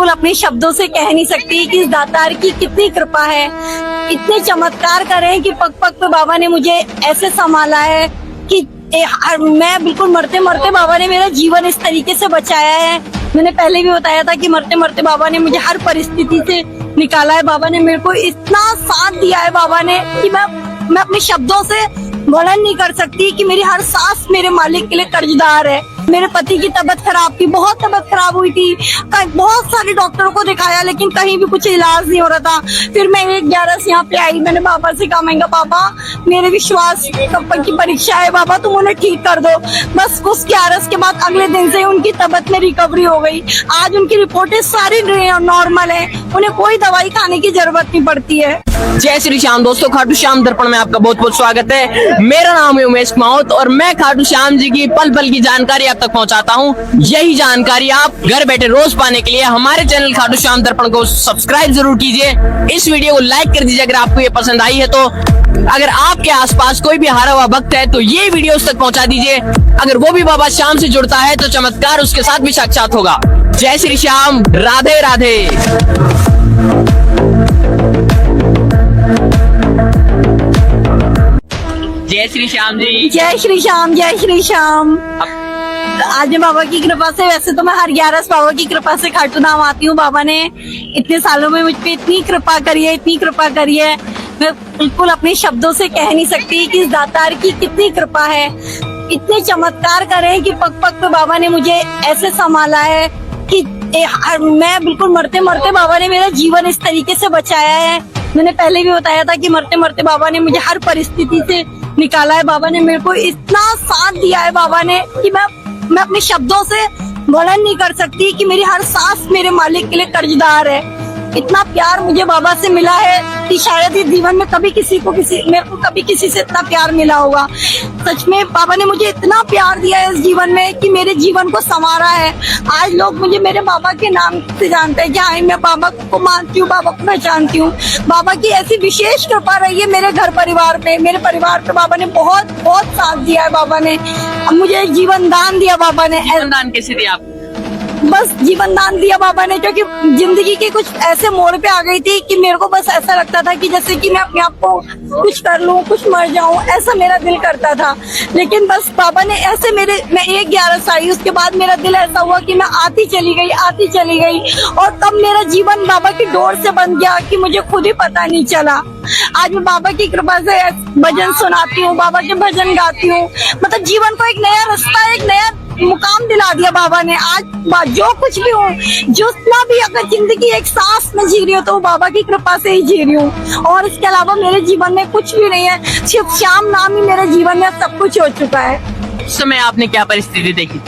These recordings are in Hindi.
बिल्कुल अपने शब्दों से कह नहीं सकती कि इस दातार की कितनी कृपा है। इतने चमत्कार करे हैं कि पग पग पे बाबा ने मुझे ऐसे संभाला है कि मैं बिल्कुल मरते मरते बाबा ने मेरा जीवन इस तरीके से बचाया है। मैंने पहले भी बताया था कि मरते मरते बाबा ने मुझे हर परिस्थिति से निकाला है। बाबा ने मेरे को इतना साथ दिया है बाबा ने कि मैं अपने शब्दों से वर्णन नहीं कर सकती कि मेरी हर सांस मेरे मालिक के लिए कर्जदार है। मेरे पति की तबीयत खराब थी, बहुत तबीयत खराब हुई थी, बहुत सारे डॉक्टरों को दिखाया लेकिन कहीं भी कुछ इलाज नहीं हो रहा था। फिर मैं 1/11 यहाँ पे आई, मैंने बाबा से कहा, मैं बाबा मेरे विश्वास की परीक्षा है, बाबा तुम उन्हें ठीक कर दो। बस उस 11 के बाद अगले दिन से उनकी तबीयत में रिकवरी हो गई। आज उनकी रिपोर्टें सारी नॉर्मल है, उन्हें कोई दवाई खाने की जरूरत नहीं पड़ती है। जय श्री श्याम दोस्तों, खाटू श्याम दर्पण में आपका बहुत बहुत स्वागत है। मेरा नाम है उमेश माउत और मैं खाटू श्याम जी की पल पल की जानकारी आप तक पहुंचाता हूं। यही जानकारी आप घर बैठे रोज पाने के लिए हमारे चैनल खाटू श्याम दर्पण को सब्सक्राइब जरूर कीजिए। इस वीडियो को लाइक कर दीजिए अगर आपको ये पसंद आई है तो। अगर आपके आसपास कोई भी हारा हुआ भक्त है तो ये वीडियो उस तक पहुंचा दीजिए। अगर वो भी बाबा श्याम से जुड़ता है तो चमत्कार उसके साथ भी साक्षात होगा। जय श्री श्याम, राधे राधे। जय श्री श्याम जी। जय श्री श्याम, जय श्री श्याम। आज मैं बाबा की कृपा से, वैसे तो मैं हर 11 बाबा की कृपा से खाटू धाम आती हूँ। बाबा ने इतने सालों में मुझ पे इतनी कृपा करी है, इतनी कृपा करी है, मैं बिल्कुल अपने शब्दों से कह नहीं सकती कि इस दातार की कितनी कृपा है। इतने चमत्कार करे हैं कि पग पग पे बाबा ने मुझे ऐसे संभाला है कि मैं बिल्कुल मरते मरते बाबा ने मेरा जीवन इस तरीके से बचाया है। मैंने पहले भी बताया था कि मरते मरते बाबा ने मुझे हर परिस्थिति से निकाला है। बाबा ने मेरे को इतना साथ दिया है बाबा ने कि मैं अपने शब्दों से वर्णन नहीं कर सकती कि मेरी हर सांस मेरे मालिक के लिए कर्जदार है। इतना प्यार मुझे बाबा से मिला है कि शायद इस जीवन में कभी मेरे को कभी किसी से इतना प्यार मिला होगा। सच में बाबा ने मुझे इतना प्यार दिया है इस जीवन में कि मेरे जीवन को संवारा है। आज लोग मुझे मेरे बाबा के नाम से जानते हैं कि हाँ, मैं बाबा को मानती हूँ, बाबा को पहचानती हूँ। बाबा की ऐसी विशेष कृपा रही है मेरे घर परिवार पे, मेरे परिवार पे बाबा ने बहुत बहुत साथ दिया है। बाबा ने मुझे जीवन दान दिया। बाबा ने दान कैसे दिया आपको? बस जीवन दान दिया बाबा ने, क्योंकि जिंदगी के कुछ ऐसे मोड़ पे आ गई थी कि मेरे को बस ऐसा लगता था कि जैसे कि मैं अपने आप को कुछ कर लूं, कुछ मर जाऊं, ऐसा मेरा दिल करता था। लेकिन बस बाबा ने ऐसे मैं 1/11 आई, उसके बाद मेरा दिल ऐसा हुआ कि मैं आती चली गई और तब मेरा जीवन बाबा की डोर से बन गया कि मुझे खुद ही पता नहीं चला। आज मैं बाबा की कृपा से भजन सुनाती हूँ, बाबा के भजन गाती हूँ। मतलब जीवन को एक नया रास्ता, एक नया मुकाम दिला दिया बाबा ने। आज जो कुछ भी हो, जितना भी अगर जिंदगी एक सांस में जी रही हो तो वो बाबा की कृपा से ही जी रही हूँ। और इसके अलावा मेरे जीवन में कुछ भी नहीं है, सिर्फ श्याम नाम ही मेरे जीवन में सब कुछ हो चुका है। उस समय आपने क्या परिस्थिति देखी?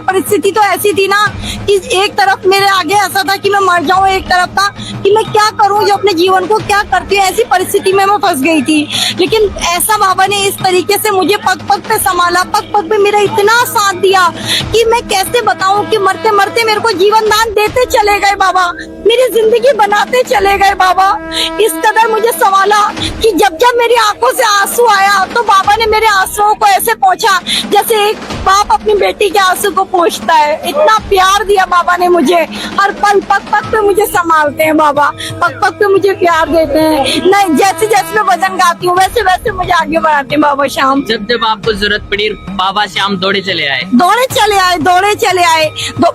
परिस्थिति तो ऐसी थी ना कि एक तरफ मेरे आगे ऐसा था कि मैं मर जाऊं, एक तरफ था कि मैं क्या करूं, जो अपने जीवन को क्या करती हूँ, ऐसी परिस्थिति में मैं फंस गई थी। लेकिन ऐसा बाबा ने इस तरीके से मुझे पग पग पे संभाला, पग पग पे मेरा इतना साथ दिया कि मैं कैसे बताऊं कि मरते मरते मेरे को जीवन दान देते चले गए बाबा, मेरी जिंदगी बनाते चले गए बाबा। इस कदर मुझे संभाला कि जब मेरी आंखों से आंसू आया तो बाबा ने मेरे आंसुओं को ऐसे पहुंचा जैसे एक बाप अपनी बेटी के आंसू को पहुंचता है। इतना प्यार दिया बाबा ने मुझे, हर पल पग पग पे मुझे संभालते हैं बाबा, पग पग पे मुझे प्यार देते हैं। नहीं, जैसे जैसे मैं भजन गाती हूँ वैसे वैसे मुझे आगे बढ़ाते हैं बाबा श्याम। जब आपको जरूरत पड़ी बाबा श्याम दौड़े चले आए।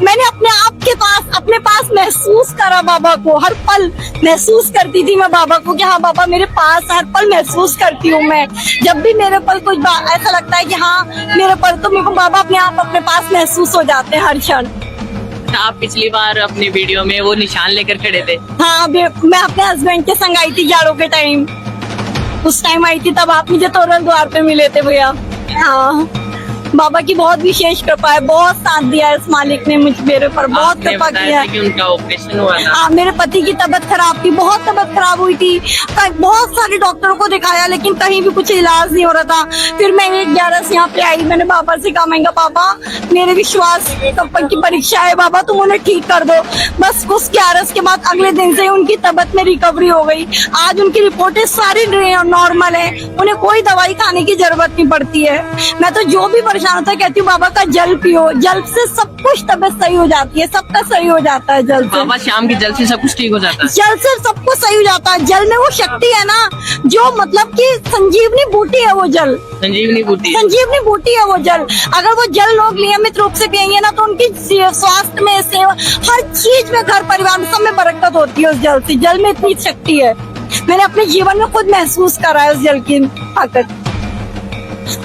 मैंने अपने पास महसूस करा बाबा को, हर पल महसूस करती थी मैं बाबा को कि हाँ बाबा मेरे पास, हर पल महसूस करती हूँ मैं। जब भी मेरे पल कुछ ऐसा लगता है कि हाँ मेरे पल, तो मेरे को बाबा अपने आप अपने पास महसूस हो जाते हैं हर क्षण। आप पिछली बार अपनी वीडियो में वो निशान लेकर खड़े थे। हाँ, मैं अपने हस्बैंड के संग आई थी जाड़ों के टाइम, उस टाइम आई थी, तब आप मुझे तोरण द्वार पे मिले थे भैया। हाँ, बाबा की बहुत विशेष कृपा है, बहुत साथ दिया है इस मालिक ने मेरे पर, बहुत कृपा किया है। उनका ऑपरेशन हुआ था। हाँ, मेरे पति की तबीयत खराब थी, बहुत तबीयत खराब हुई थी, बहुत सारे डॉक्टरों को दिखाया लेकिन कहीं भी कुछ इलाज नहीं हो रहा था। फिर मैं 1/11 यहाँ पे आई, मैंने बाबा से कहा, मैं बाबा मेरे विश्वास की परीक्षा है, बाबा तुम उन्हें ठीक कर दो। बस उस 11 के बाद अगले दिन से उनकी तबीयत में रिकवरी हो गई। आज उनकी रिपोर्टें सारी नॉर्मल है, उन्हें कोई दवाई खाने की जरूरत नहीं पड़ती है। मैं तो जो भी परेशान होता है, कहती हूँ बाबा का जल पियो, जल से सब कुछ तबीयत सही हो जाती है, सबका सही हो जाता है जल से। बाबा श्याम की जल से सब कुछ ठीक हो जाता है। जल से सब कुछ सही हो जाता है। जल में वो शक्ति है ना, जो मतलब कि संजीवनी बूटी है वो जल, संजीवनी बूटी। संजीवनी बूटी है वो जल। अगर वो जल लोग नियमित रूप से पियेंगे ना, तो उनकी स्वास्थ्य में, सेवा, हर चीज में, घर परिवार में, सब में बरकत होती है उस जल से। जल में इतनी शक्ति है, मैंने अपने जीवन में खुद महसूस करा है उस जल की ताकत।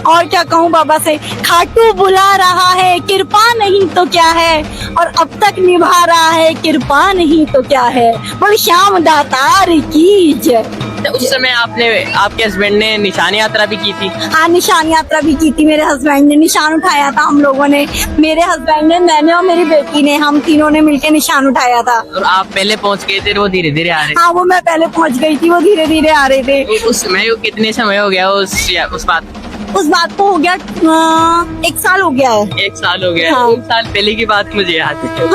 और क्या कहूँ बाबा से, खाटू बुला रहा है, कृपा नहीं तो क्या है, और अब तक निभा रहा है, कृपा नहीं तो क्या है, बोले श्याम दातार की जय। तो उस समय आपके हस्बैंड ने निशान यात्रा भी की थी। हाँ, निशान यात्रा भी की थी। मेरे हस्बैंड ने निशान उठाया था, हम लोगों ने, मेरे हस्बैंड ने, मैंने और मेरी बेटी ने, हम तीनों ने मिलकर निशान उठाया था। और आप पहले पहुंच गए थे, वो धीरे धीरे आ रहे हाँ, वो मैं पहले पहुंच गई थी, वो धीरे धीरे आ रहे थे। थे। उस समय कितने समय हो गया उस बात को हो गया 1 साल हो गया है। 1 साल हो गया। हाँ। 1 साल पहले की बात मुझे याद है।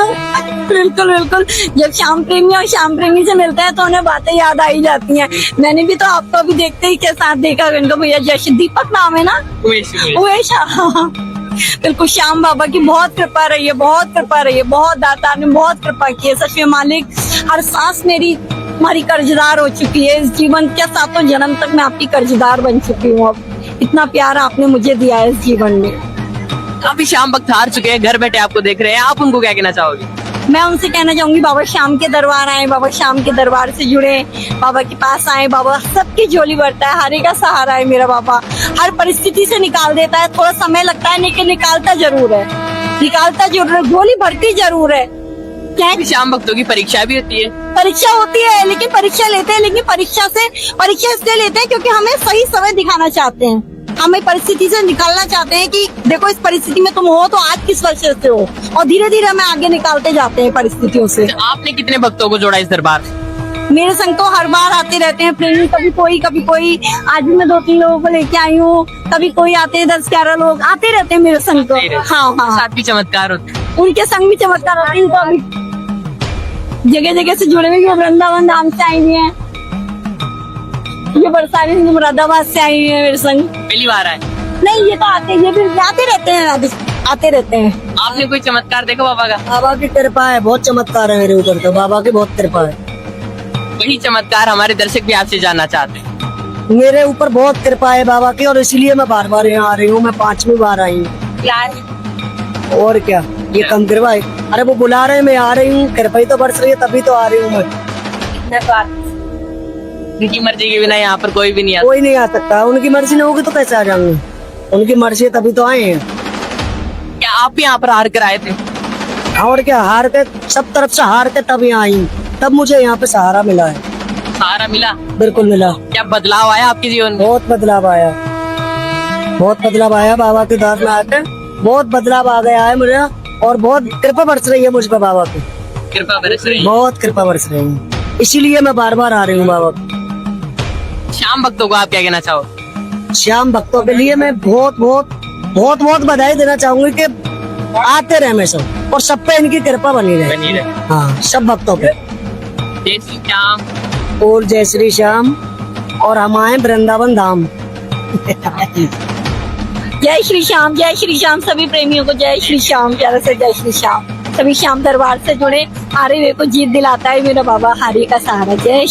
बिल्कुल बिल्कुल, जब श्याम प्रेमी और श्याम प्रेमी से मिलते हैं तो उन्हें बातें याद आई जाती हैं। मैंने भी तो आपको अभी देखते ही के साथ देखा, इनको भैया जैसे दीपक नाम है ना, उमेश। हाँ, बिल्कुल, श्याम बाबा की बहुत कृपा रही है, बहुत कृपा रही है, बहुत दाता ने बहुत कृपा की है। सच में मालिक, हर सांस मेरी हमारी कर्जदार हो चुकी है। इस जीवन के 7 जन्म तक मैं आपकी कर्जदार बन चुकी हूँ। अब इतना प्यार आपने मुझे दिया है इस जीवन में। काफी श्याम भक्त हार चुके हैं, घर बैठे आपको देख रहे हैं, आप उनको क्या कहना चाहोगे? मैं उनसे कहना चाहूंगी, बाबा श्याम के दरबार आए, बाबा श्याम के दरबार से जुड़े, बाबा के पास आए। बाबा सबकी झोली भरता है, हर एक का सहारा है मेरा बाबा। हर परिस्थिति से निकाल देता है, थोड़ा समय लगता है लेकिन निकालता जरूर है, निकालता जरूर है, झोली भरती जरूर है। क्या श्याम भक्तों की परीक्षा भी होती है? परीक्षा होती है, लेकिन परीक्षा लेते हैं, लेकिन परीक्षा इसलिए लेते हैं क्योंकि हमें सही समय दिखाना चाहते हैं। हमें परिस्थिति से निकालना चाहते हैं कि देखो इस परिस्थिति में तुम हो तो आज किस वजह से हो, और धीरे धीरे हमें आगे निकालते जाते हैं परिस्थितियों से। आपने कितने भक्तों को जोड़ा इस दरबार से? मेरे संग तो हर बार आते रहते हैं प्रेमी, कभी कोई। आज भी मैं 2-3 लोगों को लेके आई हूँ, कभी कोई आते हैं, 10-11 लोग आते रहते हैं मेरे संग तो। हाँ, साथ भी चमत्कार होते हैं, उनके संग भी चमत्कार होते हैं। अभी जगह जगह से जुड़े हुए, वृंदावन धाम से आई हुई है, ये बरसाने से मुरादाबाद से आई है मेरे संग। पहली बार आए? नहीं, ये तो ये भी आते रहते हैं। आपने कोई चमत्कार देखा बाबा का? बाबा की कृपा है, बहुत चमत्कार है मेरे ऊपर, तो बाबा की बहुत कृपा है। वही चमत्कार हमारे दर्शक भी आपसे जानना चाहते हैं। मेरे ऊपर बहुत कृपा है बाबा की, और इसलिए मैं बार बार यहाँ आ रही हूँ। मैं 5वीं बार आई हूँ। क्या है? और क्या, ये कम कृपा है। अरे वो बुला रहे हैं, मैं आ रही हूँ, कृपा ही तो बरस रही है, तभी तो आ रही हूँ मैं। उनकी मर्जी के बिना यहाँ पर कोई भी नहीं आता। कोई नहीं आ सकता, उनकी मर्जी नहीं होगी तो कैसे आ जाऊंगी? उनकी मर्जी है तभी तो आए हैं। क्या आप यहाँ पर हार कर आए थे? और क्या, हार के, सब तरफ से हार के तब यहाँ आई, तब मुझे यहाँ पे सहारा मिला है। सहारा मिला? बिल्कुल मिला। क्या बदलाव आया आपके जीवन में? बहुत बदलाव आया, बहुत बदलाव आया बाबा के दास में आकर, बहुत बदलाव आ गया है मुझे, और बहुत कृपा बरस रही है मुझ पर बाबा की। कृपा बरस रही है? बहुत कृपा बरस रही है, इसीलिए मैं बार बार आ रही हूँ बाबा। श्याम भक्तों को आप क्या कहना चाहो? श्याम भक्तों के लिए मैं बहुत बधाई देना चाहूंगी कि आते रहे हमेशा, और सब पे इनकी कृपा बनी रहे। हाँ, सब भक्तों पे। जय श्री श्याम। और जय श्री श्याम, और हम आए वृंदावन धाम। जय श्री श्याम सभी प्रेमियों को जय श्री श्याम, प्यारे से जय श्री श्याम। सभी श्याम दरबार से जुड़े, हारे वे को जीत दिलाता है मेरा बाबा, हारे का सहारा। जय